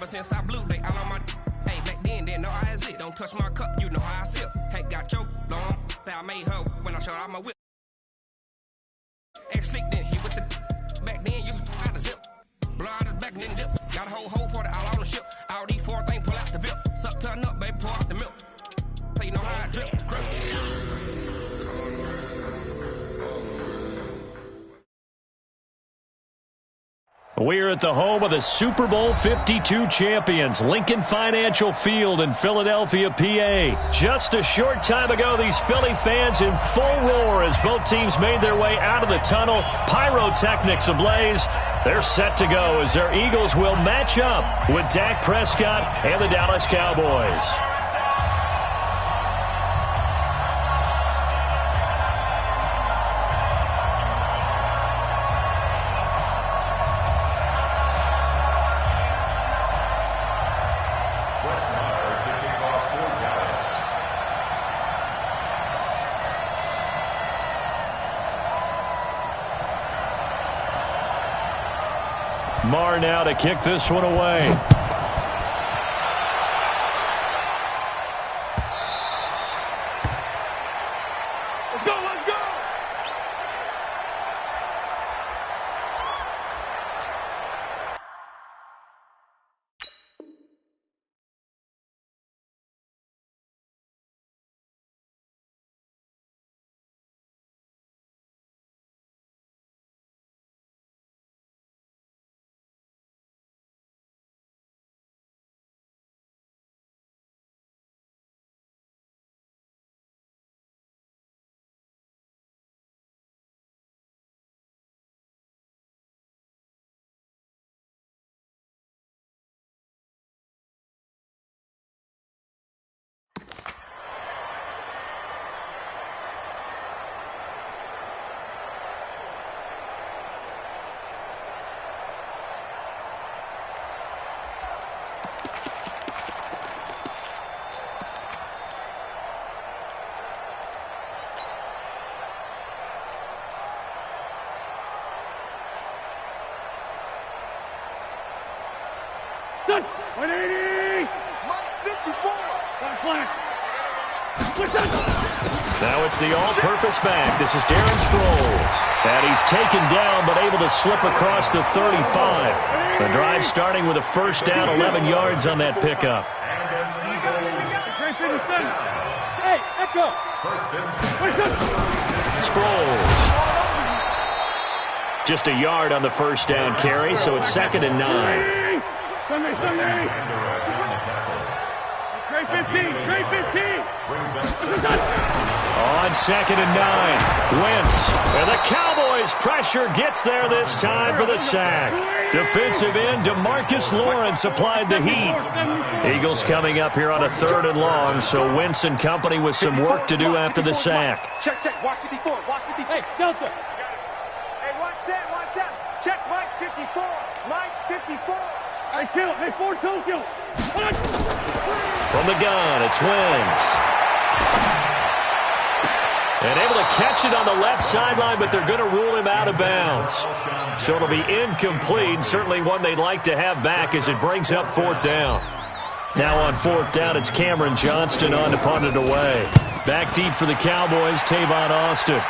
since I blew, they all on my. Hey, back then, didn't know I exist. Don't touch my cup, you know how I sip. Hey, got your long. Say I made her when I showed out my whip. Ex-slick, then hit with the. Back then, used to out the zip. Blow out his back and then dip. Got a whole party all on the ship. All these four things pull out the VIP. Suck, turn up, baby, pour out the milk. So you know how I drip. We're at the home of the Super Bowl 52 champions, Lincoln Financial Field in Philadelphia, PA. Just a short time ago, these Philly fans in full roar as both teams made their way out of the tunnel. Pyrotechnics ablaze. They're set to go as their Eagles will match up with Dak Prescott and the Dallas Cowboys. Marr now to kick this one away. Let's go, let's go! Done. 180. Mike 54. Got flag. Now it's the all-purpose back. This is Darren Sproles. And he's taken down but able to slip across the 35. The drive starting with a first down, 11 yards on that pickup. Hey, Echo. Sproles. Just a yard on the first down carry, so it's 2nd and 9. Sunday. Great 15. Great 15. On 2nd and 9. Wentz. And the Cowboys' pressure gets there this time for the sack. Defensive end DeMarcus Lawrence applied the heat. Eagles coming up here on a 3rd and long, so Wentz and company with some work to do after the sack. Check. Watch 54. Watch 54. Hey, Delta. Hey, watch Sam. Check Mike 54. Mike 54. Hey, kill. Hey, 4-2 kill. From the gun, it's Wentz. And able to catch it on the left sideline, but they're going to rule him out of bounds. So it'll be incomplete, certainly one they'd like to have back as it brings up 4th down. Now on 4th down, it's Cameron Johnston on to punt it away. Back deep for the Cowboys, Tavon Austin.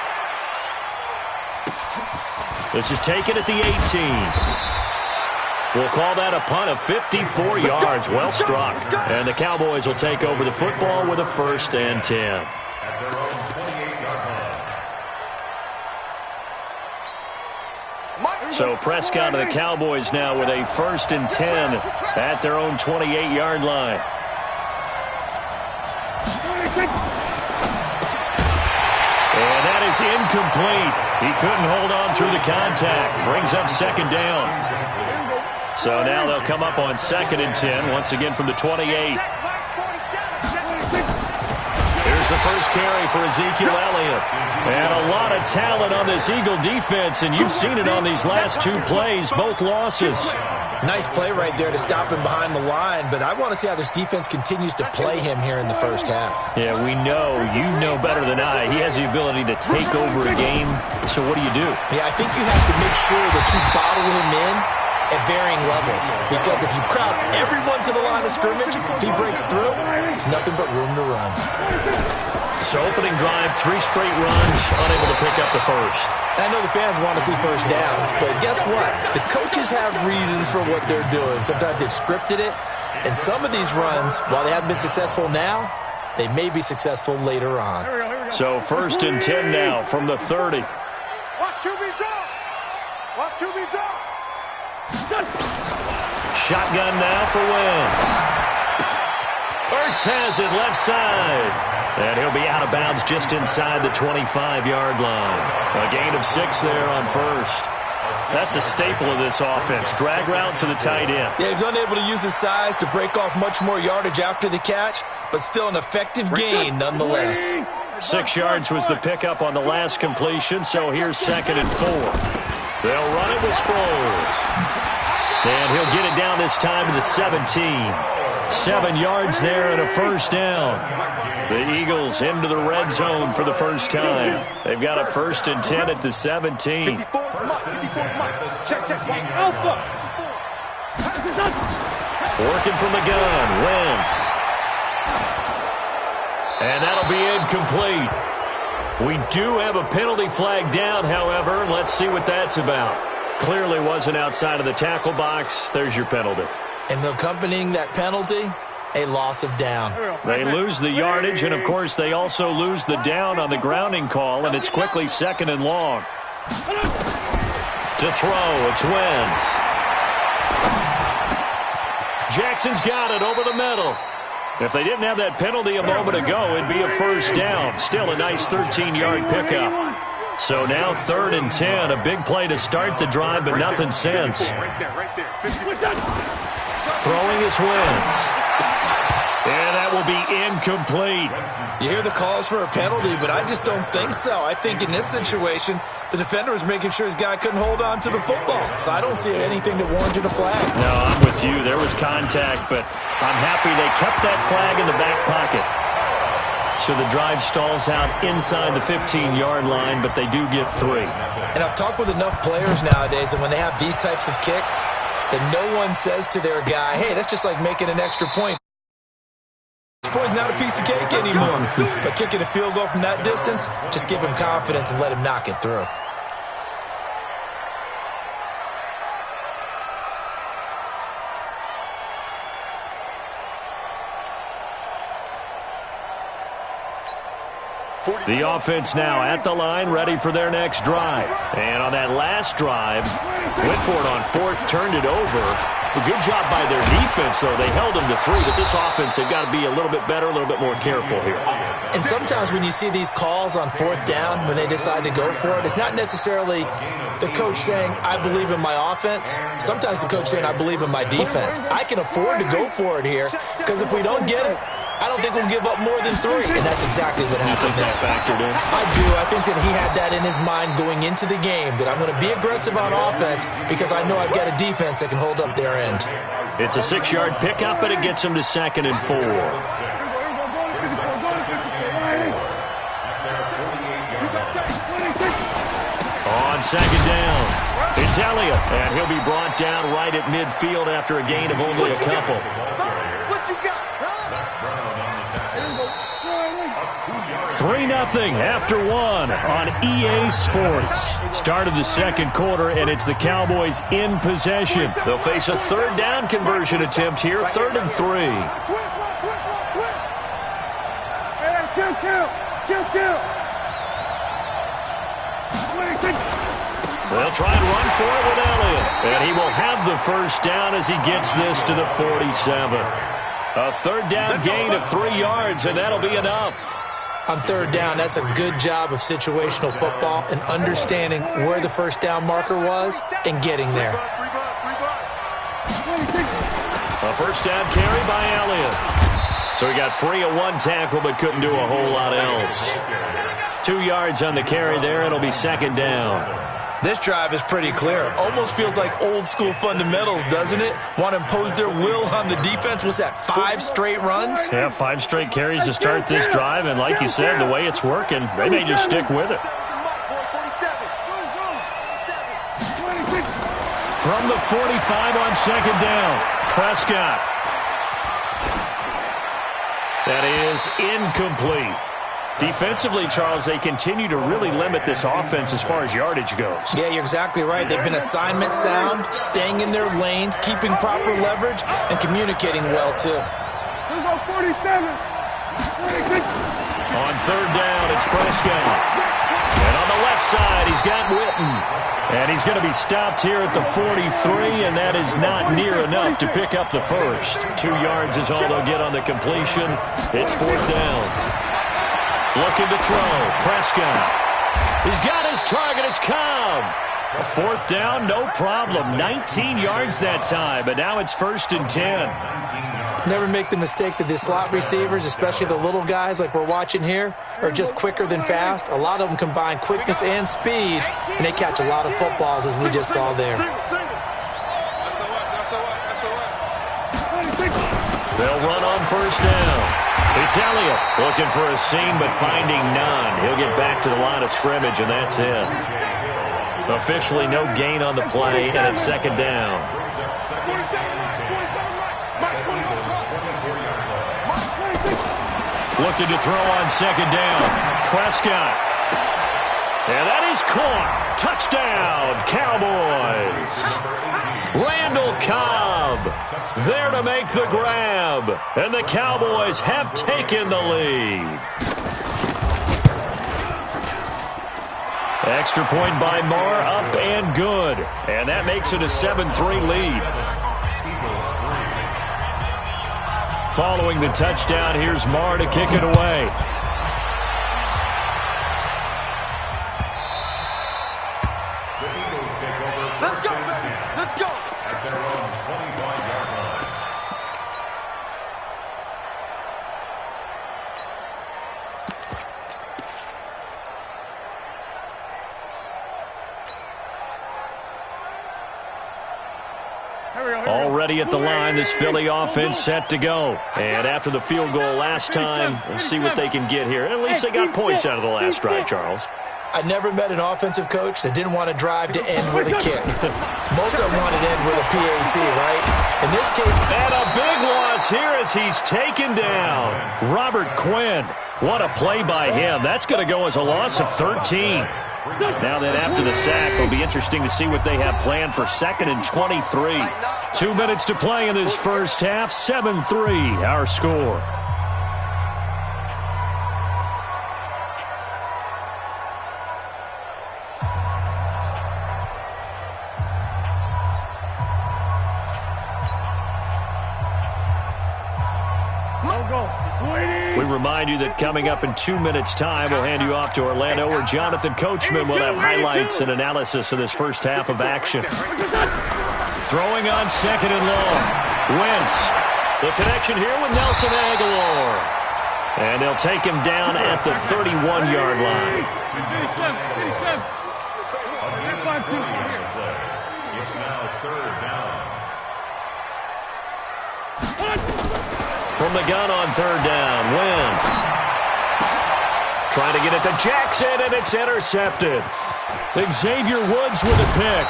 This is taken at the 18. We'll call that a punt of 54 yards. Well struck. And the Cowboys will take over the football with a 1st and 10. So Prescott and the Cowboys now with a 1st and 10 at their own 28-yard line. And that is incomplete. He couldn't hold on through the contact. Brings up 2nd down. So now they'll come up on 2nd and 10, once again from the 28. Here's the first carry for Ezekiel Elliott. And a lot of talent on this Eagle defense, and you've seen it on these last 2 plays, both losses. Nice play right there to stop him behind the line, but I want to see how this defense continues to play him here in the first half. Yeah, we know, you know better than I, he has the ability to take over a game. So what do? Yeah, I think you have to make sure that you bottle him in at varying levels. Because if you crowd everyone to the line of scrimmage, if he breaks through, there's nothing but room to run. So opening drive, 3 straight runs, unable to pick up the first. I know the fans want to see first downs, but guess what? The coaches have reasons for what they're doing. Sometimes they've scripted it, and some of these runs, while they haven't been successful now, they may be successful later on. So 1st and 10 now from the 30. Watch QB draw. Watch QB draw. Shotgun now for Wentz. Ertz has it left side. And he'll be out of bounds just inside the 25-yard line. A gain of 6 there on 1st. That's a staple of this offense. Drag route to the tight end. Yeah, he's unable to use his size to break off much more yardage after the catch, but still an effective gain nonetheless. 6 yards was the pickup on the last completion, so here's 2nd and 4. They'll run it with Sproles. And he'll get it down this time to the 17. 7 yards there and a first down. The Eagles into the red zone for the first time. They've got a 1st and 10 at the 17. Working from the gun, Wentz. And that'll be incomplete. We do have a penalty flag down, however. Let's see what that's about. Clearly wasn't outside of the tackle box. There's your penalty. And accompanying that penalty, a loss of down. They lose the yardage, and, of course, they also lose the down on the grounding call, and it's quickly 2nd and long. To throw, it's Wentz. Jackson's got it over the middle. If they didn't have that penalty a moment ago, it'd be a first down. Still a nice 13-yard pickup. So now 3rd and 10, a big play to start the drive, but nothing since. Throwing is Wentz. And that will be incomplete. You hear the calls for a penalty, but I just don't think so. I think in this situation, the defender was making sure his guy couldn't hold on to the football. So I don't see anything that warranted a flag. No, I'm with you. There was contact, but I'm happy they kept that flag in the back pocket. So the drive stalls out inside the 15-yard line, but they do get 3. And I've talked with enough players nowadays that when they have these types of kicks, that no one says to their guy, hey, that's just like making an extra point. This point's not a piece of cake anymore. But kicking a field goal from that distance, just give him confidence and let him knock it through. The offense now at the line, ready for their next drive. And on that last drive, went for it on 4th, turned it over. A good job by their defense, though. They held them to 3, but this offense, they've got to be a little bit better, a little bit more careful here. And sometimes when you see these calls on 4th down, when they decide to go for it, it's not necessarily the coach saying, I believe in my offense. Sometimes the coach saying, I believe in my defense. I can afford to go for it here, because if we don't get it, I don't think we'll give up more than 3, and that's exactly what happened. You think that factored in? I do. I think that he had that in his mind going into the game, that I'm going to be aggressive on offense because I know I've got a defense that can hold up their end. It's a 6-yard pickup, but it gets him to 2nd and 4. On 2nd down, it's Elliott, and he'll be brought down right at midfield after a gain of only a couple. What you got? 3-0 after 1 on EA Sports. Start of the 2nd quarter, and it's the Cowboys in possession. They'll face a 3rd down conversion attempt here, 3rd and 3. So they'll try and run for it with Elliott. And he will have the first down as he gets this to the 47. A 3rd down gain of 3 yards, and that'll be enough. On 3rd down, that's a good job of situational football and understanding where the first down marker was and getting there. A first down carry by Elliott. So he got free of 1 tackle but couldn't do a whole lot else. 2 yards on the carry there. It'll be 2nd down. This drive is pretty clear. Almost feels like old school fundamentals, doesn't it? Want to impose their will on the defense. Was that 5 straight runs? Yeah, 5 straight carries to start this drive. And like you said, the way it's working, they may just stick with it. From the 45 on second down, Prescott. That is incomplete. Defensively, Charles, they continue to really limit this offense as far as yardage goes. Yeah, you're exactly right. They've been assignment sound, staying in their lanes, keeping proper leverage, and communicating well, too. Let's go 47. On third down, it's Prescott. And on the left side, he's got Witten. And he's going to be stopped here at the 43, and that is not near enough to pick up the first. 2 yards is all they'll get on the completion. It's fourth down. Looking to throw. Prescott. He's got his target. It's Cobb. A fourth down, no problem. 19 yards that time, but now it's 1st and 10. Never make the mistake that the slot receivers, especially the little guys like we're watching here, are just quicker than fast. A lot of them combine quickness and speed, and they catch a lot of footballs, as we just saw there. They'll run on first down. It's Elliott looking for a seam, but finding none. He'll get back to the line of scrimmage, and that's it. Officially no gain on the play, and it's second down. Looking to throw on second down. Prescott. And that is caught. Touchdown, Cowboys. Randall Cobb there to make the grab. And the Cowboys have taken the lead. Extra point by Marr, up and good. And that makes it a 7-3 lead. Following the touchdown, here's Marr to kick it away. Let's go, baby. Let's go. At their own 25-yard line. Already at the line, this Philly offense set to go. And after the field goal last time, we'll see what they can get here. At least they got points out of the last drive, Charles. I never met an offensive coach that didn't want to drive to end with a kick. Most of them wanted to end with a PAT, right? In this case... And a big loss here as he's taken down. Robert Quinn. What a play by him. That's going to go as a loss of 13. Now then, after the sack, it'll be interesting to see what they have planned for 2nd and 23. 2 minutes to play in this first half. 7-3, our score. We remind you that coming up in 2 minutes' time, we'll hand you off to Orlando, where Jonathan Coachman will have highlights and analysis of this first half of action. Throwing on 2nd and long. Wentz. The connection here with Nelson Aguilar. And they'll take him down at the 31-yard line. It's now 3rd down. From the gun on 3rd down, Wentz. Trying to get it to Jackson, and it's intercepted. Xavier Woods with a pick.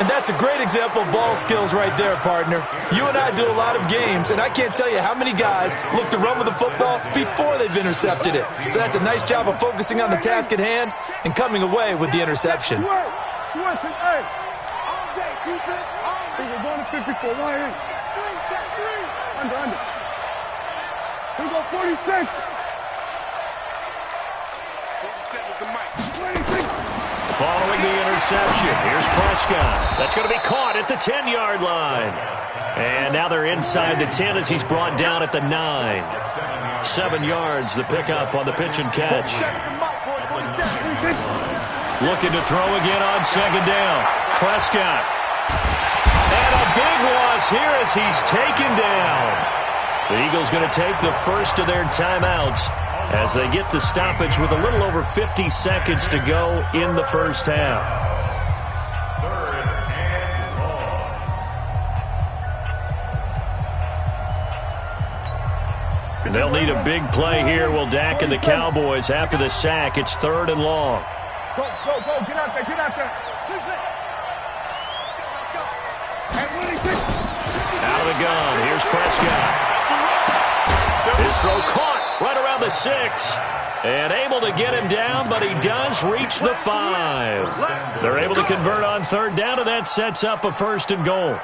And that's a great example of ball skills right there, partner. You and I do a lot of games, and I can't tell you how many guys look to run with the football before they've intercepted it. So that's a nice job of focusing on the task at hand and coming away with the interception. All day, defense. All day. We're going to 54. Why ain't? Check 3. Under. We go 46. 47 is the mic. 26. Following the interception, here's Prescott. That's going to be caught at the 10-yard line. And now they're inside the 10 as he's brought down at the 9. 7 yards, the pickup on the pitch and catch. Looking to throw again on 2nd down. Prescott. And a big loss here as he's taken down. The Eagles going to take the first of their timeouts as they get the stoppage with a little over 50 seconds to go in the first half. 3rd and long. They'll need a big play here, will Dak and the Cowboys. After the sack, it's 3rd and long. Go. Get out there. Out of the gun. Here's Prescott. His throw caught right around the 6. And able to get him down, but he does reach the 5. They're able to convert on third down, and that sets up a 1st and goal.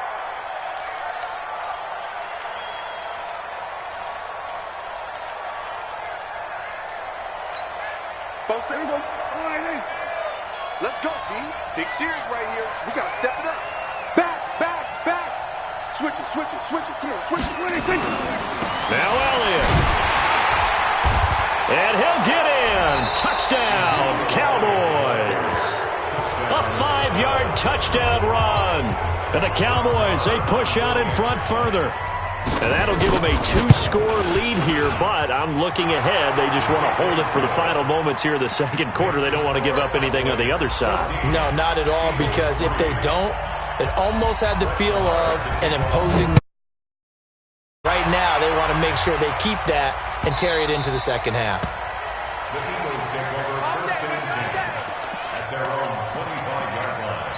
Let's go, D. Big series right here. We got to step it up. Back. Switch it. Come on, switch it. Now Elliott. And he'll get in. Touchdown, Cowboys. A 5-yard touchdown run. And the Cowboys, they push out in front further. And that'll give them a 2-score lead here, but I'm looking ahead. They just want to hold it for the final moments here in the second quarter. They don't want to give up anything on the other side. No, not at all, because if they don't, it almost had the feel of an imposing. Right now, they want to make sure they keep that and carry it into the second half. The Eagles take over 1st and 10 at their own 25-yard line.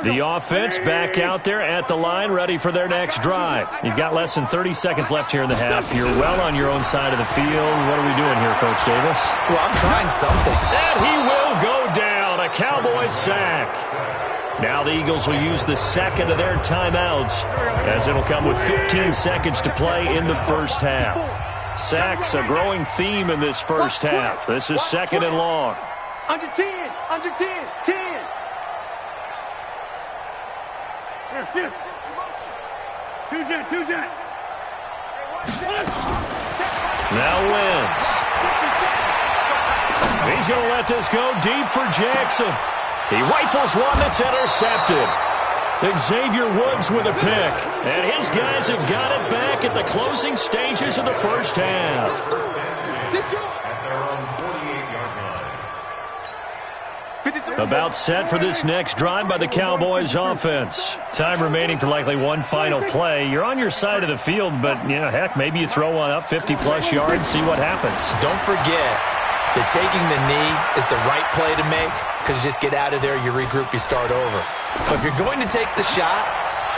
The offense back out there at the line, ready for their next drive. You've got less than 30 seconds left here in the half. You're well on your own side of the field. What are we doing here, Coach Davis? Well, I'm trying something. And he will go down. A Cowboys sack. Now the Eagles will use the second of their timeouts, as it'll come with 15 seconds to play in the first half. Sacks, a growing theme in this first half. This is 2nd and long. Under 10. 10. Here. 2-jet. Now Wentz. He's going to let this go deep for Jackson. He rifles one that's intercepted. Xavier Woods with a pick. And his guys have got it back at the closing stages of the first half. At their own 48-yard line. About set for this next drive by the Cowboys offense. Time remaining for likely one final play. You're on your side of the field, but, heck, maybe you throw one up 50-plus yards, see what happens. Don't forget that taking the knee is the right play to make, because you just get out of there, you regroup, you start over. But if you're going to take the shot,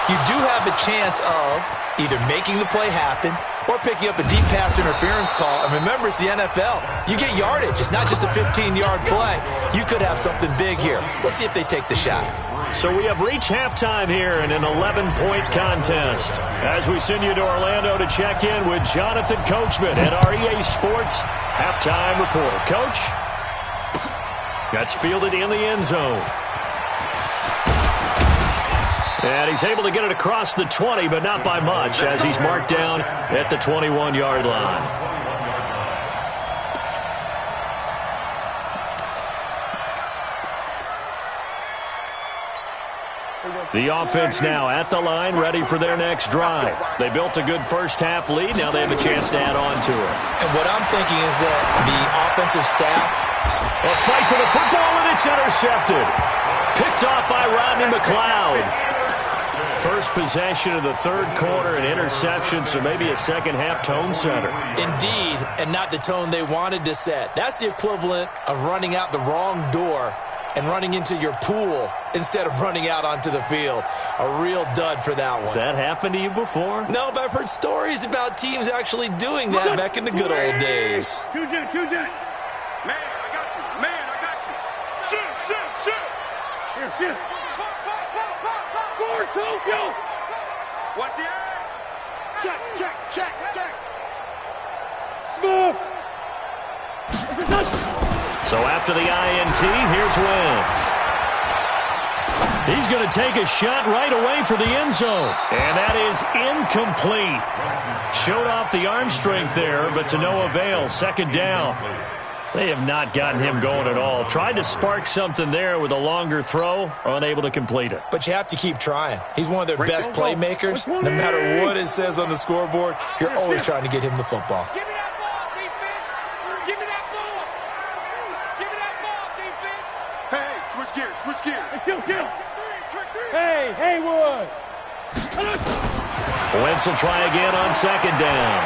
you do have a chance of either making the play happen or picking up a deep pass interference call. And remember, it's the NFL. You get yardage. It's not just a 15-yard play. You could have something big here. Let's see if they take the shot. So we have reached halftime here in an 11-point contest. As we send you to Orlando to check in with Jonathan Coachman at our EA Sports Halftime Report. Coach, that's fielded in the end zone. And he's able to get it across the 20, but not by much, as he's marked down at the 21-yard line. The offense now at the line, ready for their next drive. They built a good first-half lead. Now they have a chance to add on to it. And what I'm thinking is that the offensive staff... A fight for the football, and it's intercepted. Picked off by Rodney McLeod. First possession of the third quarter, an interception, so maybe a second-half tone setter. Indeed, and not the tone they wanted to set. That's the equivalent of running out the wrong door and running into your pool instead of running out onto the field. A real dud for that one. Has that happened to you before? No, but I've heard stories about teams actually doing that back in the good old days. 2-jet. Man, I got you. Shoot. Here. Score, Tokyo. What's the edge? Check. Smooth. So after the INT, here's Wentz. He's going to take a shot right away for the end zone. And that is incomplete. Showed off the arm strength there, but to no avail. Second down. They have not gotten him going at all. Tried to spark something there with a longer throw, unable to complete it. But you have to keep trying. He's one of their best playmakers. No matter what it says on the scoreboard, you're always trying to get him the football. Give me that ball, defense. Give me that ball. Give me that ball, defense. Hey, switch gears, switch gears. Kill. Hey, Haywood. Wentz will try again on second down.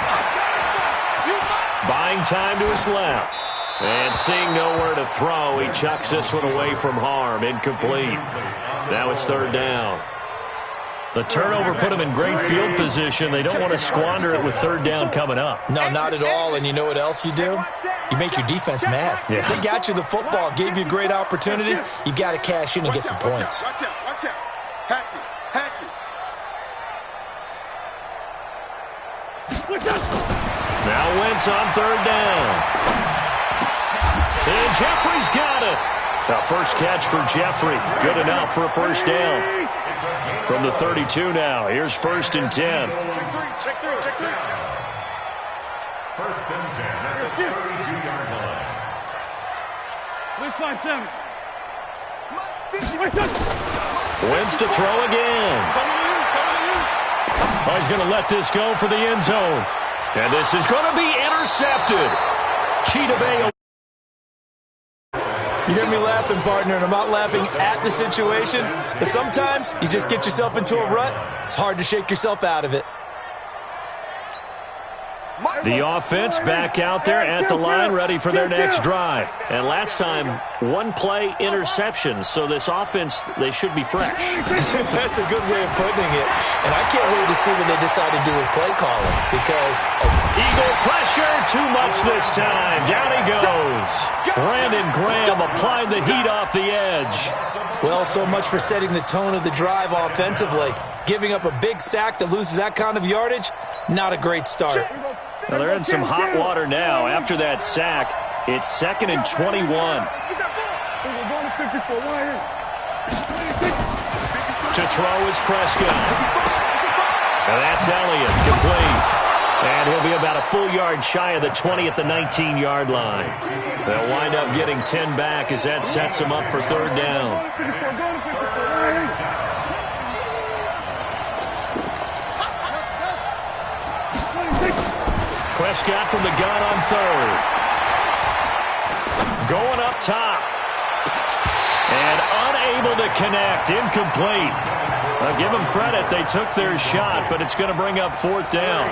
Buying time to his left. And seeing nowhere to throw, he chucks this one away from harm. Incomplete. Now it's third down. The turnover put them in great field position. They don't want to squander it with third down coming up. No, not at all. And you know what else you do? You make your defense mad. Yeah. They got you the football, gave you a great opportunity. You got to cash in and get some points. Watch out. Hatchet. Now Wentz on third down. And Jeffrey's got it. The first catch for Jeffrey. Good enough for a first down. From the 32 now. Here's first and 10. Check through. First and 10 at the 32-yard line. Let's find 7. Wentz to throw again. Oh, he's going to let this go for the end zone. And this is going to be intercepted. Cheetah Bay. You hear me laughing, partner, and I'm not laughing at the situation. But sometimes you just get yourself into a rut. It's hard to shake yourself out of it. The offense back out there at the line, ready for their next drive. And last time, one play interceptions. So this offense, they should be fresh. That's a good way of putting it. And I can't wait to see what they decide to do with play calling. Because Eagle pressure, too much this time. Down he goes. Brandon Graham applying the heat off the edge. well, so much for setting the tone of the drive offensively. Giving up a big sack that loses that kind of yardage, not a great start. Well, they're in some hot water now. After that sack, it's 2nd and 21. To throw is Prescott. And that's Elliott, complete. And he'll be about a full yard shy of the 20 at the 19-yard line. They'll wind up getting 10 back as that sets them up for third down. Prescott from the gun on third. Going up top. And unable to connect. Incomplete. I'll give them credit. They took their shot, but it's going to bring up fourth down.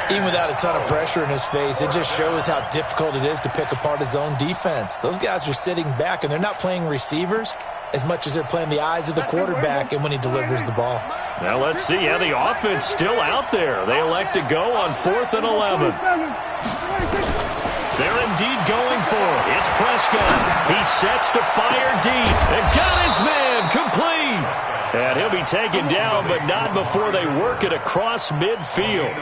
Even without a ton of pressure in his face, it just shows how difficult it is to pick apart his own defense. Those guys are sitting back, and they're not playing receivers as much as they're playing the eyes of the quarterback and when he delivers the ball. Now let's see how the offense still out there. They elect to go on 4th and 11. They're indeed going for it. It's Prescott. He sets to fire deep and got his man complete. And he'll be taken down, but not before they work it across midfield.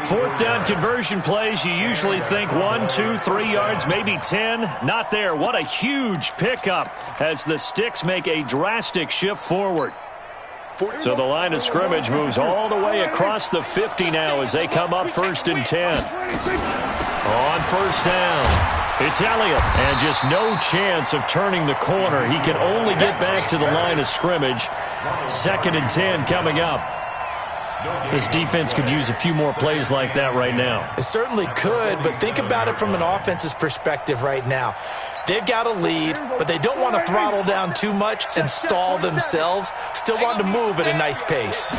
4th down conversion plays, you usually think 1, 2, 3 yards, maybe 10. Not there. What a huge pickup as the Sticks make a drastic shift forward. So the line of scrimmage moves all the way across the 50 now as they come up 1st and 10. On 1st down. It's Elliott, and just no chance of turning the corner. He can only get back to the line of scrimmage. 2nd and 10 coming up. This defense could use a few more plays like that right now. It certainly could, but think about it from an offense's perspective right now. They've got a lead, but they don't want to throttle down too much and stall themselves. Still want to move at a nice pace.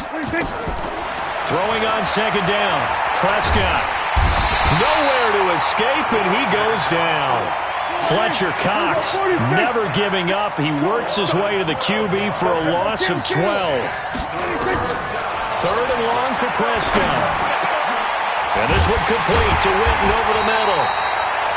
Throwing on 2nd down. Prescott. Nowhere to escape, and he goes down. Fletcher Cox never giving up. He works his way to the QB for a loss of 12. 3rd and long for Prescott. And this one complete to Witten over the middle.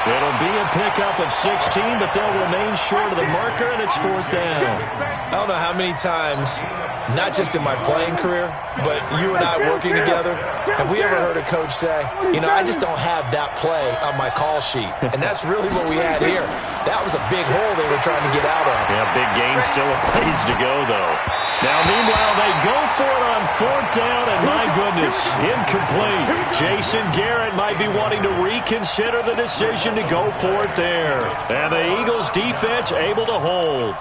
It'll be a pickup of 16, but they'll remain short of the marker, and it's 4th down. I don't know how many times, not just in my playing career, but you and I working together, have we ever heard a coach say, you know, I just don't have that play on my call sheet. And that's really what we had here. That was a big hole they were trying to get out of. Yeah, big gain, still a ways to go, though. Now, meanwhile, they go for it on 4th down, and my goodness, incomplete. Jason Garrett might be wanting to reconsider the decision to go for it there. And the Eagles defense able to hold.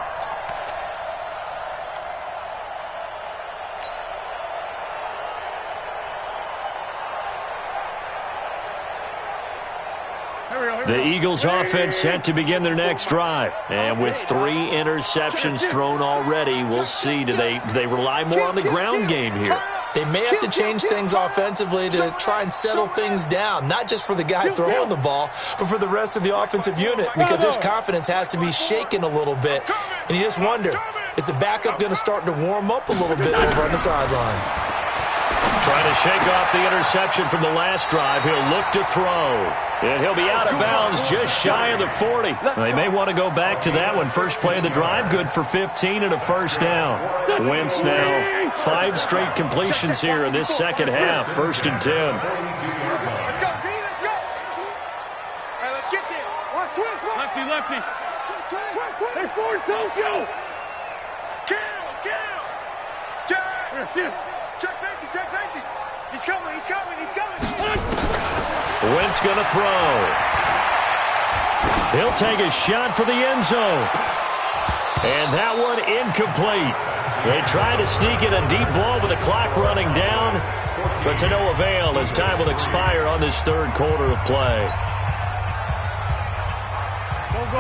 The Eagles offense set to begin their next drive. And with 3 interceptions thrown already, we'll see. Do they rely more on the ground game here? They may have to change things offensively to try and settle things down, not just for the guy throwing the ball, but for the rest of the offensive unit, because their confidence has to be shaken a little bit. And you just wonder, is the backup going to start to warm up a little bit over on the sideline? Trying to shake off the interception from the last drive. He'll look to throw. And he'll be out of bounds just shy of the 40. They may want to go back to that one. First play of the drive, good for 15 and a first down. Wentz now 5 straight completions here in this second half. 1st and 10. Let's go, D, let's go. All right, let's get there. Watch twist, lefty, lefty. Twist. Hey, forward, Tokyo. Kill. Check safety. He's coming. Wentz going to throw. He'll take a shot for the end zone. And that one incomplete. They tried to sneak in a deep ball with the clock running down, but to no avail as time will expire on this 3rd quarter of play.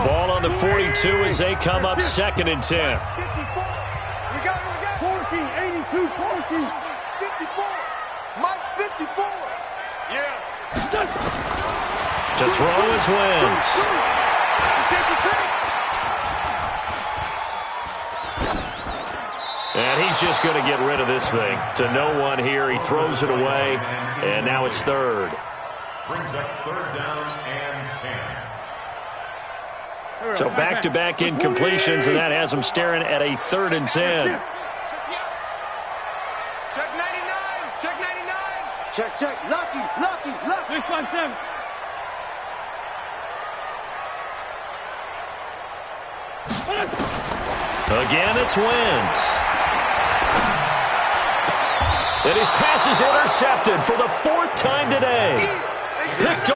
Ball on the 42 as they come up 2nd and 10. We got 14, 82, 14. 54. Mike, 54. Yeah. To throw is Wentz. And he's just going to get rid of this thing. To no one here. He throws it away. And now it's 3rd. Brings up 3rd down and 10. So back-to-back incompletions, and that has them staring at a 3rd and 10. Check 99. Check. Lucky. 6-7. Again, it's Wentz. And his pass is intercepted for the 4th time today. Picked